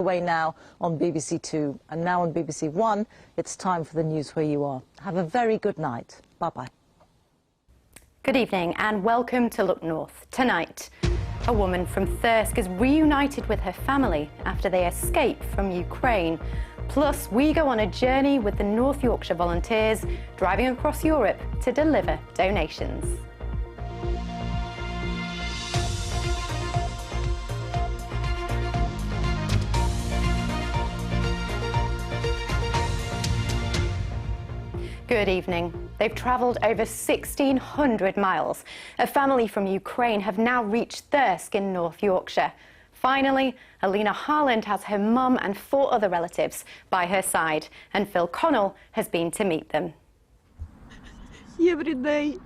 Away now on BBC Two and now on BBC One. It's time for the news where you are. Have a very good night. Bye-bye. Good evening and welcome to Look North. Tonight, a woman from Thirsk is reunited with her family after they escape from Ukraine. Plus, we go on a journey with the North Yorkshire volunteers driving across Europe to deliver donations. Good evening. They've travelled over 1,600 miles. A family from Ukraine have now reached Thirsk in North Yorkshire. Finally, Alina Harland has her mum and 4 other relatives by her side, and Phil Connell has been to meet them. Every day,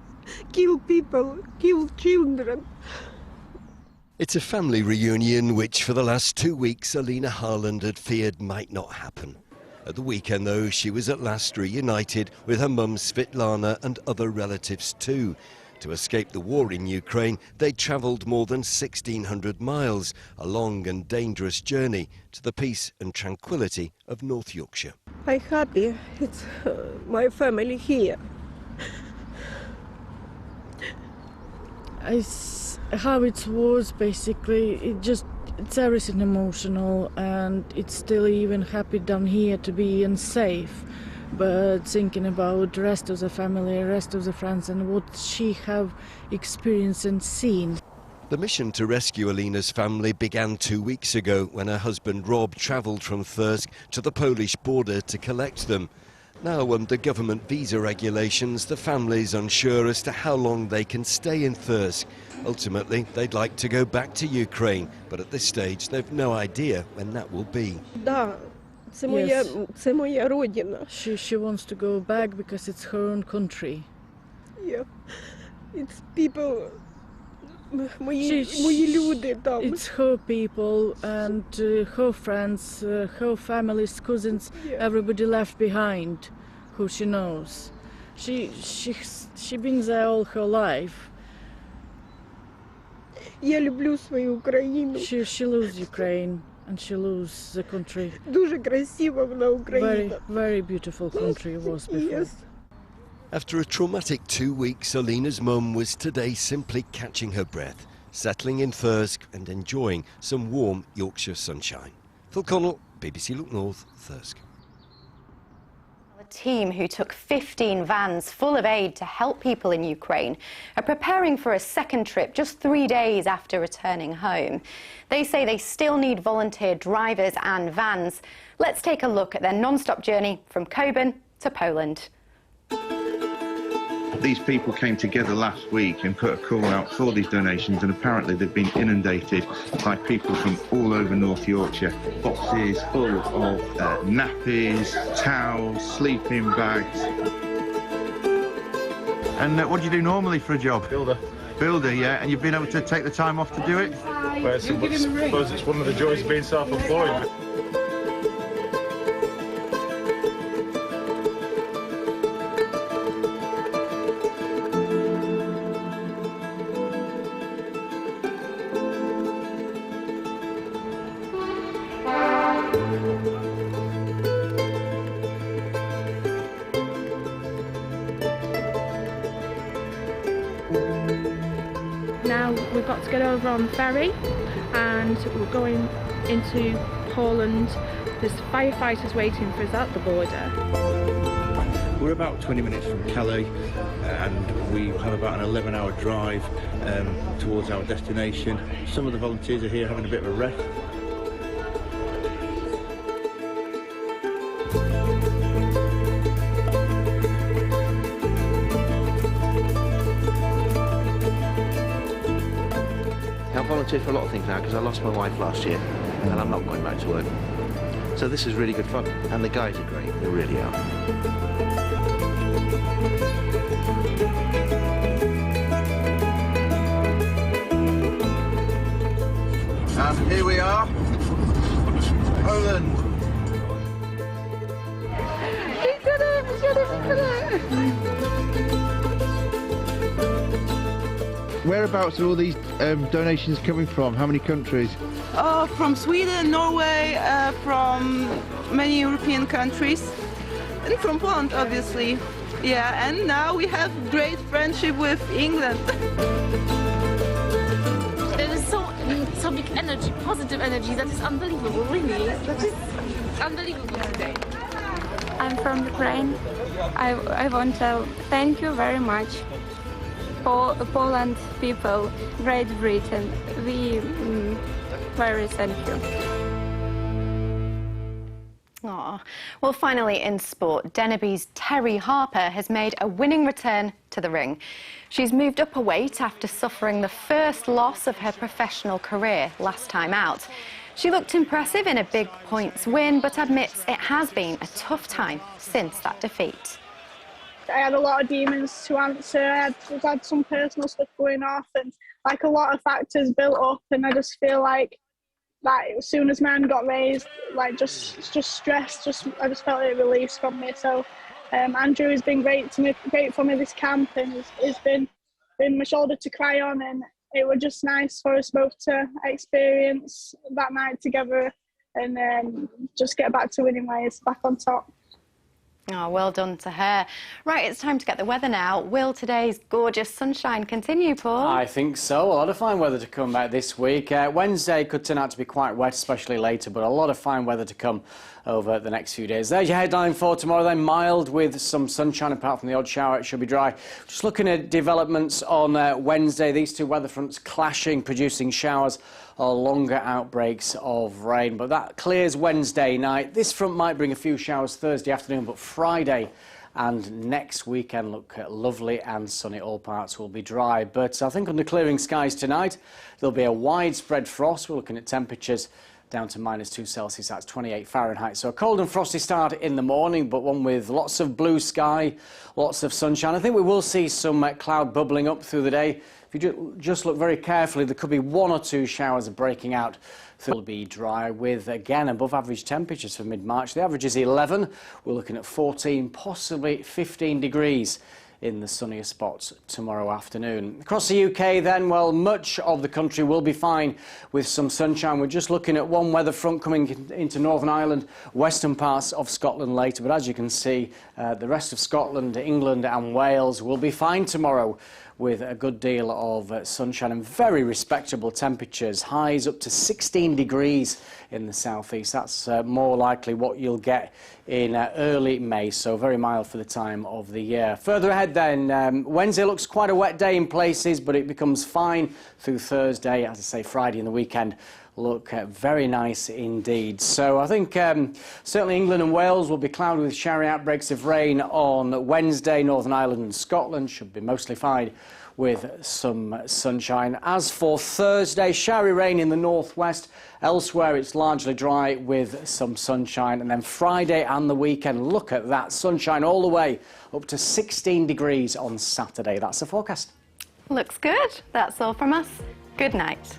kill people, kill children. It's a family reunion which for the last 2 weeks Alina Harland had feared might not happen. At the weekend, though, she was at last reunited with her mum Svetlana and other relatives too. To escape the war in Ukraine, they travelled more than 1,600 miles, a long and dangerous journey to the peace and tranquility of North Yorkshire. I'm happy. It's my family here. How it was basically, it's everything emotional, and it's still even happy down here to be unsafe, but thinking about the rest of the family, the rest of the friends and what she have experienced and seen. The mission to rescue Alina's family began 2 weeks ago when her husband Rob travelled from Thirsk to the Polish border to collect them. Now, under government visa regulations, the family's unsure as to how long they can stay in Thirsk. Ultimately, they'd like to go back to Ukraine, but at this stage, they've no idea when that will be. Да, це моя родина. She wants to go back because it's her own country. Yeah. It's people, мої люди там. It's her people and her friends, her family's cousins, everybody left behind, who she knows. She been there all her life. Я люблю свою Україну. She loves Ukraine and she loves the country. Дуже красива вона Україна. Very beautiful country was before. Yes. After a traumatic 2 weeks, Alina's mum was today simply catching her breath, settling in Thirsk and enjoying some warm Yorkshire sunshine. Phil Connell, BBC Look North, Thirsk. A team who took 15 vans full of aid to help people in Ukraine are preparing for a second trip just 3 days after returning home. They say they still need volunteer drivers and vans. Let's take a look at their non-stop journey from Coburn to Poland. These people came together last week and put a call out for these donations, and apparently they've been inundated by people from all over North Yorkshire. Boxes full of nappies, towels, sleeping bags. And what do you do normally for a job? Builder. Builder, yeah, and you've been able to take the time off to do it? Well, I suppose it's one of the joys of being self-employed. Now we've got to get over on the ferry and we're going into Poland. There's firefighters waiting for us at the border. We're about 20 minutes from Calais and we have about an 11-hour drive towards our destination. Some of the volunteers are here having a bit of a rest. I volunteer for a lot of things now because I lost my wife last year and I'm not going back to work. So this is really good fun and the guys are great, they really are. And here we are, Poland. Whereabouts are all these donations coming from? How many countries? From Sweden, Norway, from many European countries, and from Poland, obviously. Yeah, and now we have great friendship with England. There is so big energy, positive energy, that is unbelievable, really. That is unbelievable today. I'm from Ukraine. I want to thank you very much for Poland people, Great Britain. We very thank you. Aww. Well, finally in sport, Denneby's Terry Harper has made a winning return to the ring. She's moved up a weight after suffering the first loss of her professional career last time out. She looked impressive in a big points win, but admits it has been a tough time since that defeat. I had a lot of demons to answer. I've had some personal stuff going off, and like a lot of factors built up, and I just feel like as soon as my hand got raised, like just stress, I just felt it released from me. So Andrew has been great for me this camp, and it's been my shoulder to cry on, and it was just nice for us both to experience that night together and just get back to winning ways, back on top. Oh, well done to her. Right, it's time to get the weather now. Will today's gorgeous sunshine continue, Paul? I think so. A lot of fine weather to come back this week. Wednesday could turn out to be quite wet, especially later, but a lot of fine weather to come over the next few days. There's your headline for tomorrow, then. Mild with some sunshine, apart from the odd shower. It should be dry. Just looking at developments on Wednesday, these two weather fronts clashing, producing showers or longer outbreaks of rain. But that clears Wednesday night. This front might bring a few showers Thursday afternoon, but Friday and next weekend look lovely and sunny. All parts will be dry. But I think under clearing skies tonight, there'll be a widespread frost. We're looking at temperatures down to -2 Celsius, that's 28 Fahrenheit. So a cold and frosty start in the morning, but one with lots of blue sky, lots of sunshine. I think we will see some cloud bubbling up through the day. If you just look very carefully, there could be 1 or 2 showers breaking out. It'll be dry with, again, above average temperatures for mid-March. The average is 11. We're looking at 14, possibly 15 degrees in the sunnier spots tomorrow afternoon. Across the UK then, well, much of the country will be fine with some sunshine. We're just looking at one weather front coming into Northern Ireland, western parts of Scotland later. But as you can see, the rest of Scotland, England and Wales will be fine tomorrow with a good deal of sunshine and very respectable temperatures. Highs up to 16 degrees in the southeast. That's more likely what you'll get in early May, so very mild for the time of the year. Further ahead then, Wednesday looks quite a wet day in places, but it becomes fine through Thursday. As I say, Friday and the weekend look very nice indeed. So I think certainly England and Wales will be cloudy with showery outbreaks of rain on Wednesday. Northern Ireland and Scotland should be mostly fine with some sunshine. As for Thursday, showery rain in the northwest. Elsewhere it's largely dry with some sunshine. And then Friday and the weekend, look at that, sunshine all the way up to 16 degrees on Saturday. That's the forecast. Looks good. That's all from us. Good night.